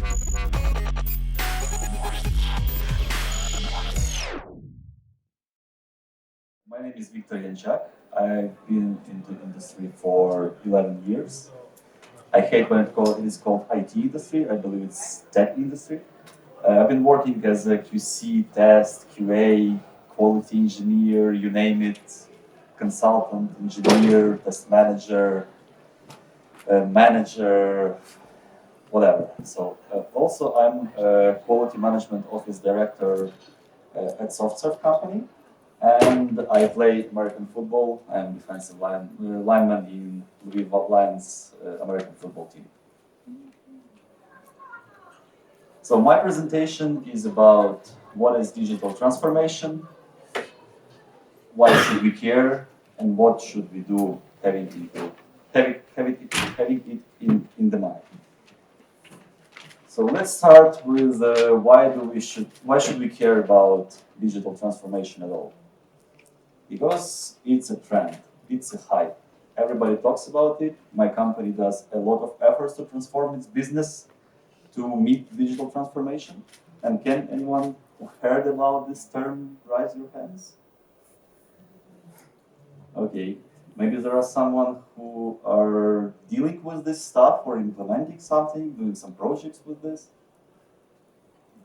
My name is Viktor Ianchak. I've been in the industry for 11 years. I hate when it is called IT industry. I believe it's tech industry. I've been working as a QC, test, QA, quality engineer, you name it, consultant, engineer, test manager, manager, whatever. So also I'm a quality management office director at SoftServe company, and I play American football. I'm defensive lineman in Lviv Lions American football team. So my presentation is about what is digital transformation, why should we care, and what should we do having it in the mind. So let's start with why should we care about digital transformation at all? Because it's a trend, it's a hype. Everybody talks about it. My company does a lot of efforts to transform its business to meet digital transformation. And can anyone who heard about this term raise your hands? Okay, maybe there are someone who are dealing with this stuff or implementing something, doing some projects with this.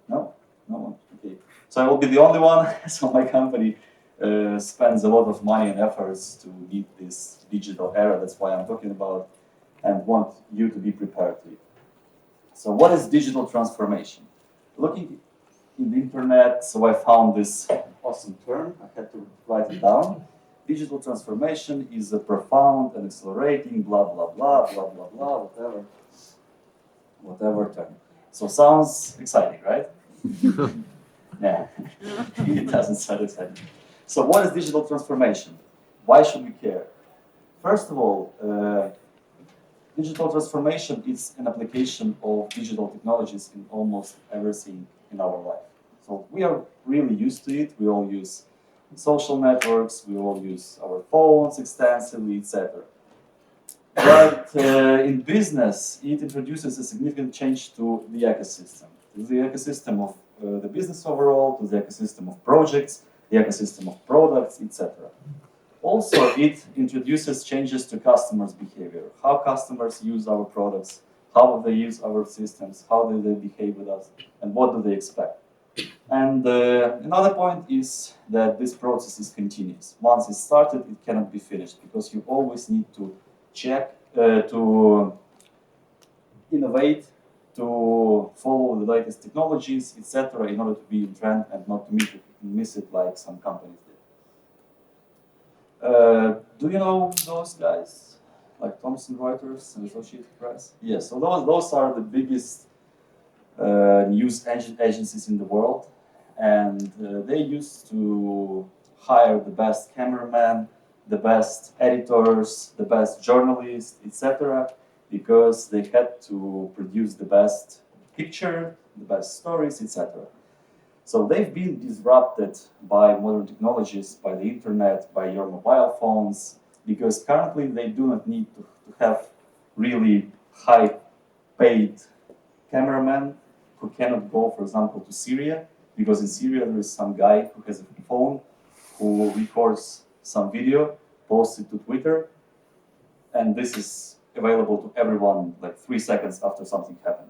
No, no one. Okay, so I will be the only one. So my company spends a lot of money and efforts to meet this digital era. That's why I'm talking about, and want you to be prepared to it. So what is digital transformation? Looking in the internet, so I found this awesome term. I had to write it down. Digital transformation is a profound and accelerating blah blah blah blah blah blah whatever term. So sounds exciting, right? Yeah, it doesn't sound exciting. So what is digital transformation? Why should we care? First of all, digital transformation is an application of digital technologies in almost everything in our life. So we are really used to it. We all use social networks, we all use our phones extensively, etc. But in business, it introduces a significant change to the ecosystem of the business overall, to the ecosystem of projects, the ecosystem of products, etc. Also, it introduces changes to customers' behavior, how customers use our products, how they use our systems, how do they behave with us, and what do they expect. And another point is that this process is continuous. Once it's started, it cannot be finished because you always need to check, to innovate, to follow the latest technologies, etc., in order to be in trend and not to miss it like some companies did. Do you know those guys, like Thomson Reuters and Associated Press? Yes, so those are the biggest news agencies in the world, and they used to hire the best cameramen, the best editors, the best journalists, etc., because they had to produce the best picture, the best stories, etc. So they've been disrupted by modern technologies, by the internet, by your mobile phones, because currently they do not need to have really high-paid cameramen who cannot go, for example, to Syria, because in Syria there is some guy who has a phone who records some video, posts it to Twitter, and this is available to everyone like 3 seconds after something happened.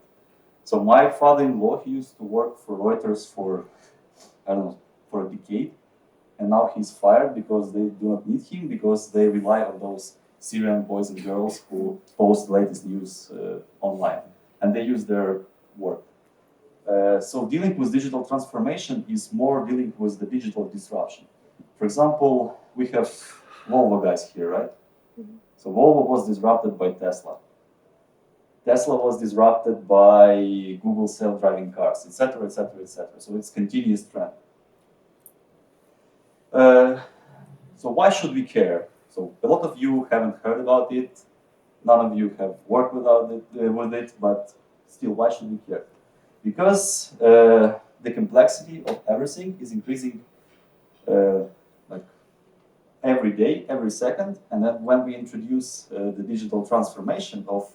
So my father-in-law, he used to work for Reuters for, I don't know, for a decade, and now he's fired because they do not need him, because they rely on those Syrian boys and girls who post the latest news online, and they use their work. So dealing with digital transformation is more dealing with the digital disruption. For example, we have Volvo guys here, right? Mm-hmm. So Volvo was disrupted by Tesla. Tesla was disrupted by Google self-driving cars, etc., etc., etc. So it's continuous trend. So why should we care? So a lot of you haven't heard about it. None of you have worked with it, but still, why should we care? Because the complexity of everything is increasing like every day, every second, and then when we introduce the digital transformation of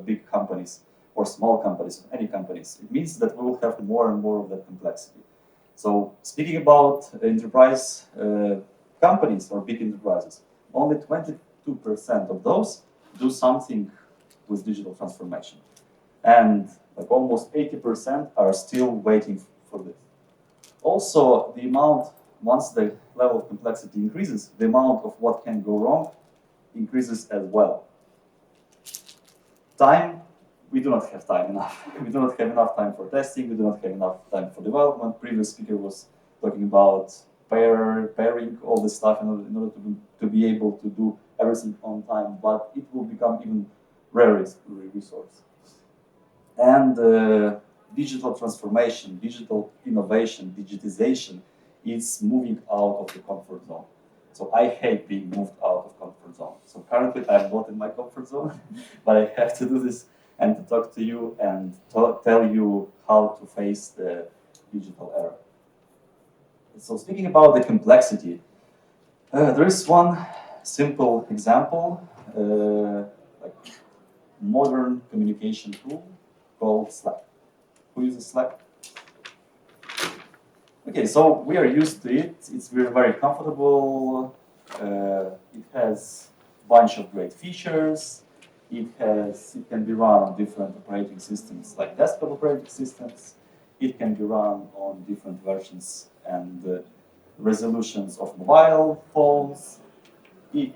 big companies or or small companies, any companies. It means that we will have more and more of that complexity. So speaking about enterprise companies or big enterprises, only 22% of those do something with digital transformation. And like almost 80% are still waiting for this. Also, the amount, once the level of complexity increases, the amount of what can go wrong increases as well. Time, we do not have time enough. We do not have enough time for testing, we do not have enough time for development. Previous speaker was talking about pairing all this stuff in order to be able to do everything on time, but it will become even rarer resource. And digital transformation, digital innovation, digitization is moving out of the comfort zone. So I hate being moved out of comfort zone. So currently I'm not in my comfort zone, but I have to do this and to talk to you and tell you how to face the digital era. So speaking about the complexity, there is one simple example, like modern communication tool called Slack. Who uses Slack? Okay, so we are used to it. It's very comfortable. It has a bunch of great features. It can be run on different operating systems like desktop operating systems. It can be run on different versions and resolutions of mobile phones. It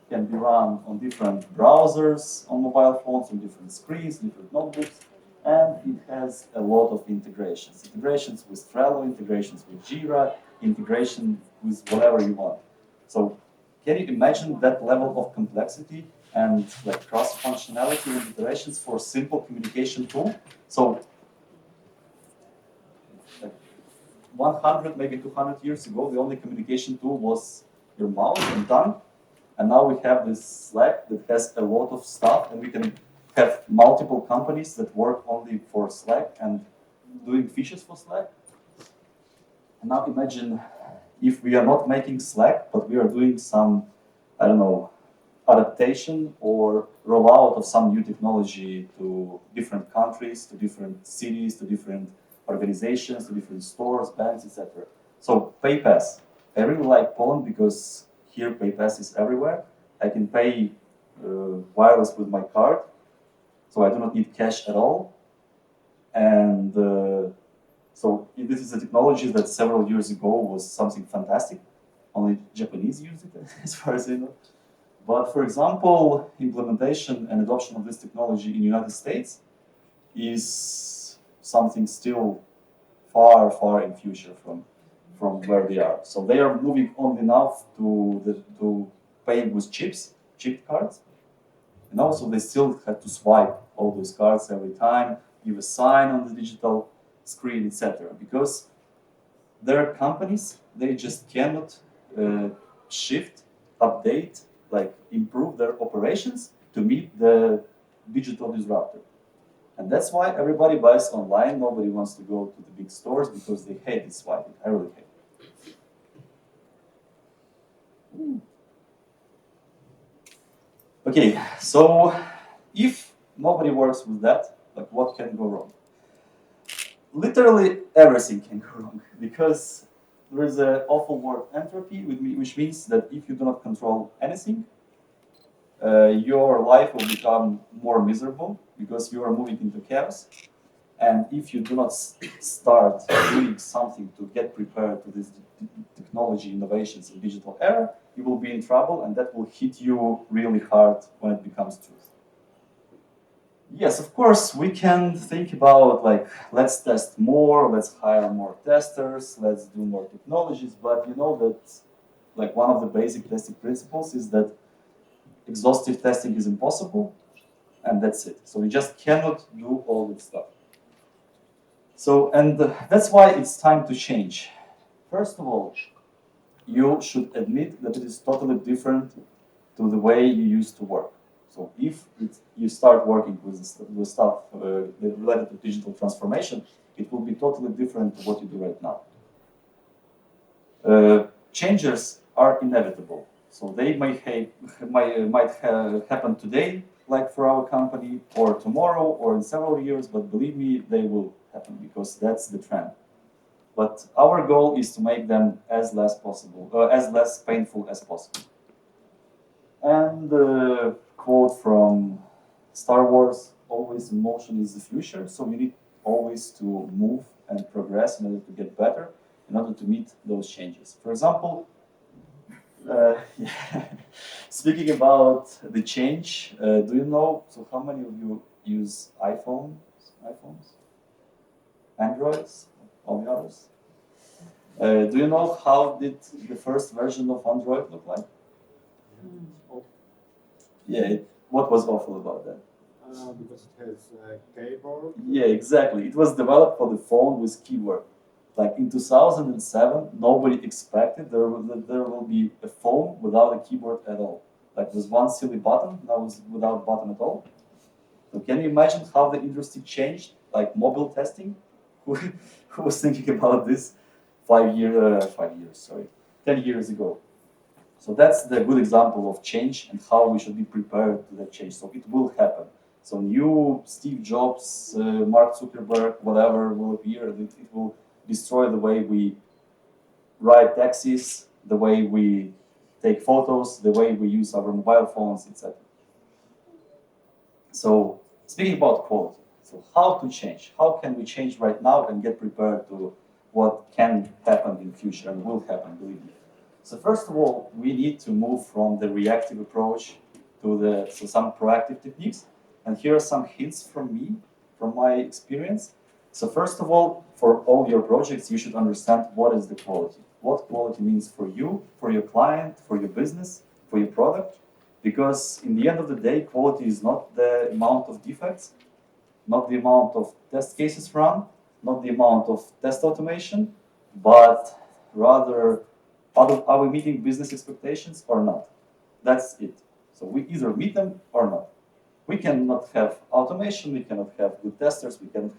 can be run on different browsers on mobile phones, on different screens, different notebooks, and it has a lot of integrations. Integrations with Trello, integrations with Jira, integration with whatever you want. So can you imagine that level of complexity and like cross-functionality and iterations for a simple communication tool? So like 100, maybe 200 years ago, the only communication tool was your mouse and tongue. And now we have this Slack that has a lot of stuff, and we can have multiple companies that work only for Slack and doing features for Slack. And now imagine if we are not making Slack, but we are doing some, I don't know, adaptation or rollout of some new technology to different countries, to different cities, to different organizations, to different stores, banks, etc. So PayPass. I really like Poland because here PayPass is everywhere. I can pay wireless with my card, so I do not need cash at all. And so this is a technology that several years ago was something fantastic. Only Japanese use it, as far as I know. But for example, implementation and adoption of this technology in the United States is something still far in future from where they are. So they are moving on enough to pay with chip cards. And also they still have to swipe all those cards every time, give a sign on the digital screen, etc. Because there are companies, they just cannot shift, update, like improve their operations to meet the digital disruptor. And that's why everybody buys online. Nobody wants to go to the big stores because they hate this swiping. I really hate it. Okay, so if nobody works with that, like what can go wrong? Literally everything can go wrong because there is an awful word entropy, which means that if you do not control anything, your life will become more miserable because you are moving into chaos. And if you do not start doing something to get prepared to this technology innovations in digital era, you will be in trouble, and that will hit you really hard when it becomes truth. Yes, of course, we can think about like, let's test more, let's hire more testers, let's do more technologies, but you know that like one of the basic testing principles is that exhaustive testing is impossible, and that's it. So we just cannot do all this stuff. So, and that's why it's time to change. First of all, you should admit that it is totally different to the way you used to work. So if you start working with stuff related to digital transformation, it will be totally different to what you do right now. Changes are inevitable. So they might happen today, like for our company, or tomorrow, or in several years, but believe me, they will happen because that's the trend. But our goal is to make them as less painful as possible. And the quote from Star Wars: "Always in motion is the future." So we need always to move and progress in order to get better, in order to meet those changes. For example, yeah. Speaking about the change, do you know? So how many of you use iPhones? Androids? All the others? Do you know how did the first version of Android look like? Yeah, what was awful about that? Because it has a keyboard. Yeah, exactly. It was developed for the phone with keyboard. Like in 2007, nobody expected there will be a phone without a keyboard at all. Like there's one silly button, now it's without button at all. So can you imagine how the industry changed? Like mobile testing? Who was thinking about this 10 years ago? So that's the good example of change and how we should be prepared to that change. So it will happen. So new Steve Jobs, Mark Zuckerberg, whatever will appear, and it will destroy the way we ride taxis, the way we take photos, the way we use our mobile phones, etc. So speaking about quality, so how to change? How can we change right now and get prepared to what can happen in the future and will happen, believe me. So first of all, we need to move from the reactive approach to some proactive techniques. And here are some hints from me, from my experience. So first of all, for all your projects, you should understand what is the quality. What quality means for you, for your client, for your business, for your product. Because in the end of the day, quality is not the amount of defects, not the amount of test cases run, not the amount of test automation, but rather are we meeting business expectations or not? That's it. So we either meet them or not. We cannot have automation, we cannot have good testers, we can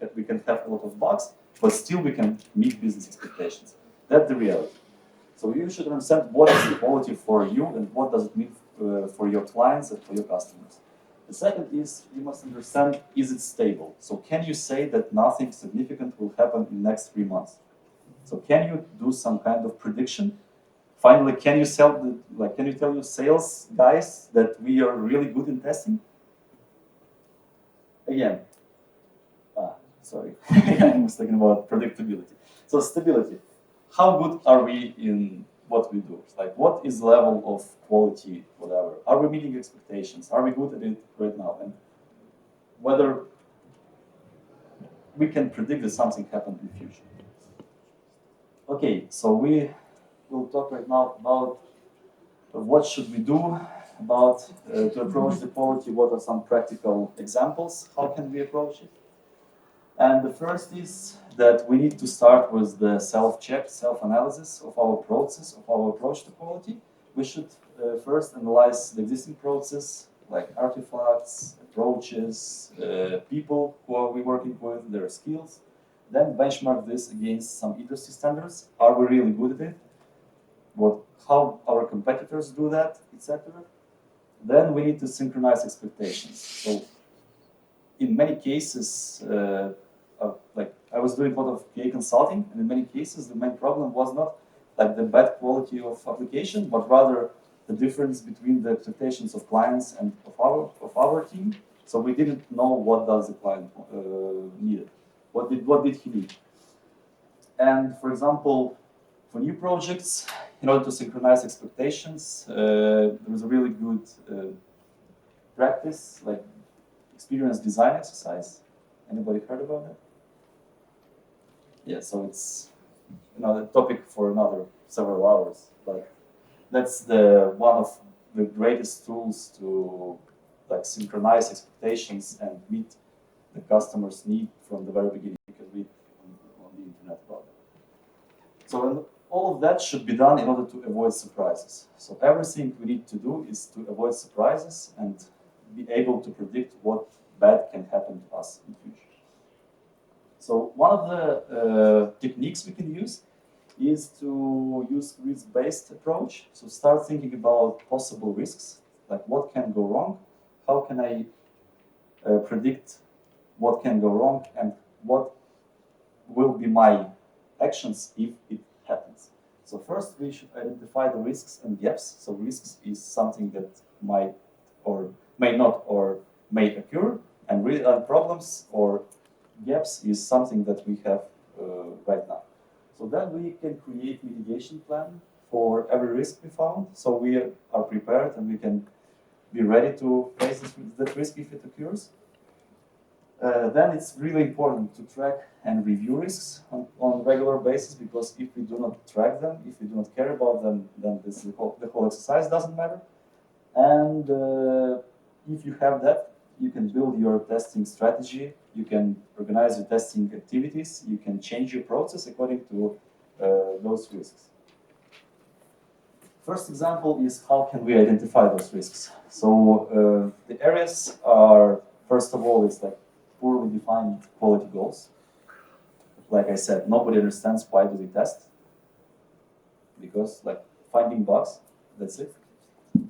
have a lot of bugs, but still we can meet business expectations. That's the reality. So you should understand what is the quality for you and what does it mean for your clients and for your customers. The second is you must understand, is it stable? So can you say that nothing significant will happen in the next 3 months? So can you do some kind of prediction? Finally, can you tell your sales guys that we are really good in testing? Again, sorry, I was talking about predictability. So stability. How good are we in what we do? Like, what is level of quality, whatever? Are we meeting expectations? Are we good at it right now? And whether we can predict that something happened in the future. Okay, so we will talk right now about what should we do about to approach the quality. What are some practical examples? How can we approach it? And the first is that we need to start with the self-check, self-analysis of our process, of our approach to quality. We should first analyze the existing process, like artifacts, approaches, people who are we working with, their skills. Then benchmark this against some industry standards. Are we really good at it? How our competitors do that, etc. Then we need to synchronize expectations. So in many cases, like I was doing a lot of QA consulting, and in many cases the main problem was not like the bad quality of application, but rather the difference between the expectations of clients and of our team. So we didn't know what does the client needed. What did he need? And for example, for new projects, in order to synchronize expectations, there is a really good practice, like experience design exercise. Anybody heard about that? Yeah, so it's another topic for another several hours, but that's one of the greatest tools to like synchronize expectations and meet the customer's need from the very beginning. You can read on the internet about it. So all of that should be done in order to avoid surprises. So everything we need to do is to avoid surprises and be able to predict what bad can happen to us in the future. So one of the techniques we can use is to use risk-based approach. So start thinking about possible risks, like what can go wrong, how can I predict what can go wrong and what will be my actions if it happens. So first we should identify the risks and gaps. So risks is something that might or may not or may occur, and problems or gaps is something that we have right now. So then we can create mitigation plan for every risk we found. So we are prepared and we can be ready to face that risk if it occurs. Then it's really important to track and review risks on a regular basis, because if we do not track them, if we do not care about them, then the whole exercise doesn't matter. And if you have that, you can build your testing strategy, you can organize your testing activities, you can change your process according to those risks. First example is how can we identify those risks. So the areas are, first of all, it's like poorly defined quality goals. Like I said, nobody understands why do we test. Because like finding bugs, that's it.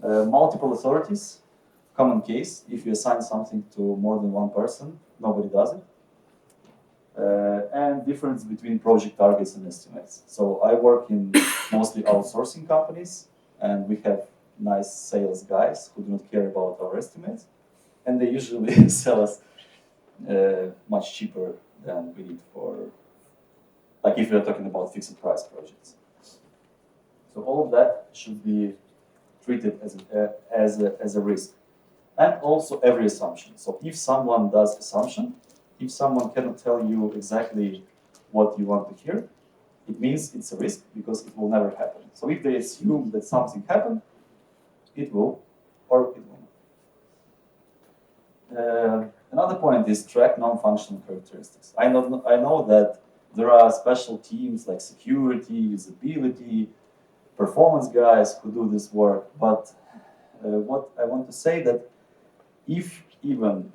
Multiple authorities, common case. If you assign something to more than one person, nobody does it. And difference between project targets and estimates. So I work in mostly outsourcing companies, and we have nice sales guys who do not care about our estimates, and they usually sell us much cheaper than we need for, like if we are talking about fixed price projects. So all of that should be treated as a risk. And also every assumption. So if someone does assumption, if someone cannot tell you exactly what you want to hear, it means it's a risk because it will never happen. So if they assume that something happened, it will or it won't. Another point is track non-functional characteristics. I know that there are special teams like security, usability, performance guys who do this work, but what I want to say that if even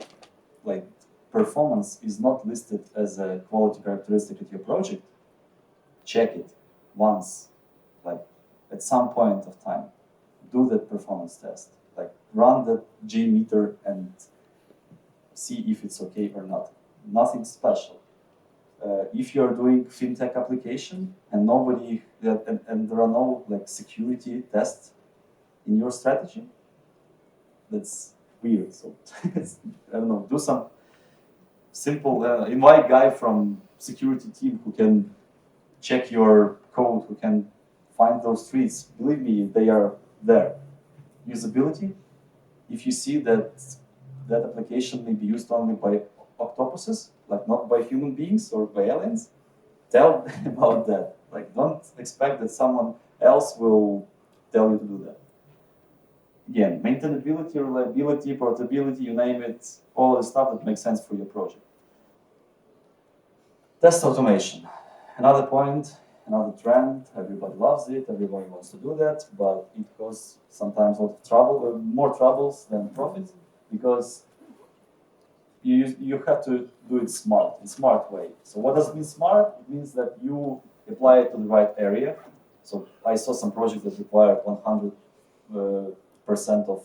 like performance is not listed as a quality characteristic at your project, check it once, like at some point of time. Do that performance test, like run the JMeter and see if it's okay or not. Nothing special. If you're doing fintech application and and there are no like security tests in your strategy, that's weird. So I don't know, do some simple. Invite guy from security team who can check your code, who can find those trees. Believe me, they are there. Usability. If you see that that application may be used only by octopuses, like not by human beings or by aliens, tell them about that. Like, don't expect that someone else will tell you to do that. Again, maintainability, reliability, portability, you name it, all the stuff that makes sense for your project. Test automation. Another point, another trend, everybody loves it, everybody wants to do that, but it causes sometimes a lot of trouble, more troubles than profits, because you have to do it smart, in smart way. So what does it mean smart? It means that you apply it to the right area. So I saw some projects that required 100% of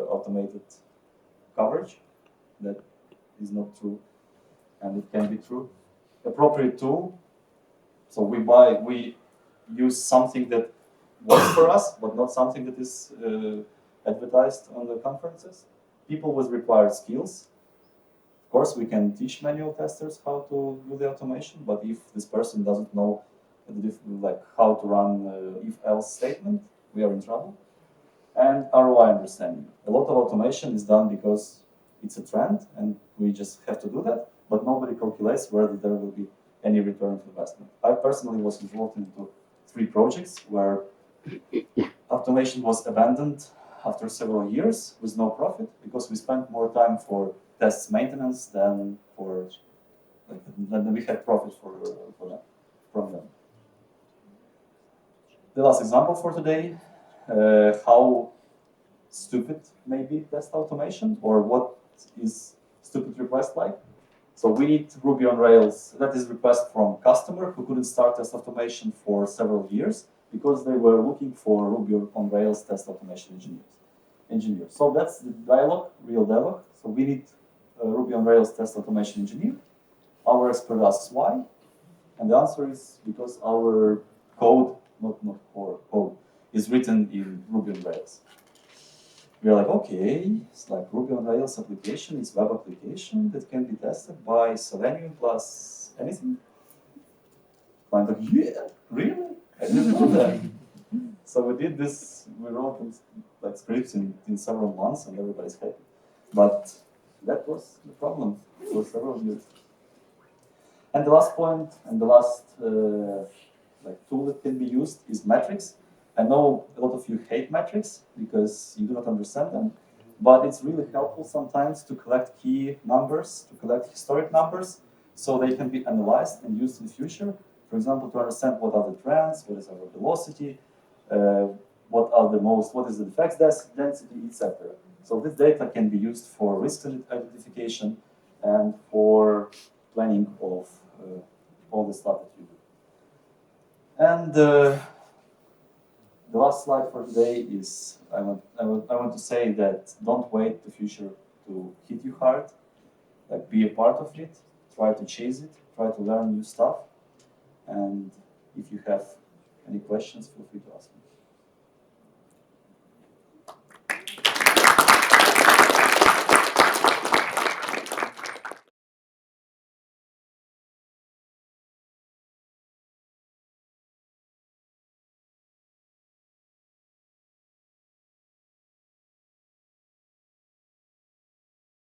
automated coverage. That is not true, and it can be true. Appropriate tool. So we use something that works for us, but not something that is advertised on the conferences. People with required skills. Of course, we can teach manual testers how to do the automation, but if this person doesn't know like how to run if-else statement, we are in trouble. And ROI understanding. A lot of automation is done because it's a trend, and we just have to do that, but nobody calculates whether there will be any return of investment. I personally was involved into 3 projects where automation was abandoned after several years with no profit, because we spent more time for tests maintenance than for than we had profit from them. The last example for today, how stupid may be test automation, or what is stupid request like. So we need Ruby on Rails, that is request from customer who couldn't start test automation for several years because they were looking for Ruby on Rails test automation engineers. So that's the dialogue, real dialogue. So we need Ruby on Rails test automation engineer. Our expert asks why, and the answer is because our code, not core code, is written in Ruby on Rails. We're like, okay, it's like Ruby on Rails application is web application that can be tested by Selenium plus anything. I'm like, yeah, really? I didn't know that. So we did this, we wrote like scripts in several months and everybody's happy. But that was the problem for several years. And the last point, and the last like tool that can be used is metrics. I know a lot of you hate metrics because you do not understand them, but it's really helpful sometimes to collect key numbers, to collect historic numbers, so they can be analyzed and used in the future. For example, to understand what are the trends, what is our velocity, what is the defects density, etc. So this data can be used for risk identification and for planning of all the stuff that you do. And the last slide for today is I want to say that don't wait the future to hit you hard. Like, be a part of it, try to chase it, try to learn new stuff. And if you have any questions, feel free to ask.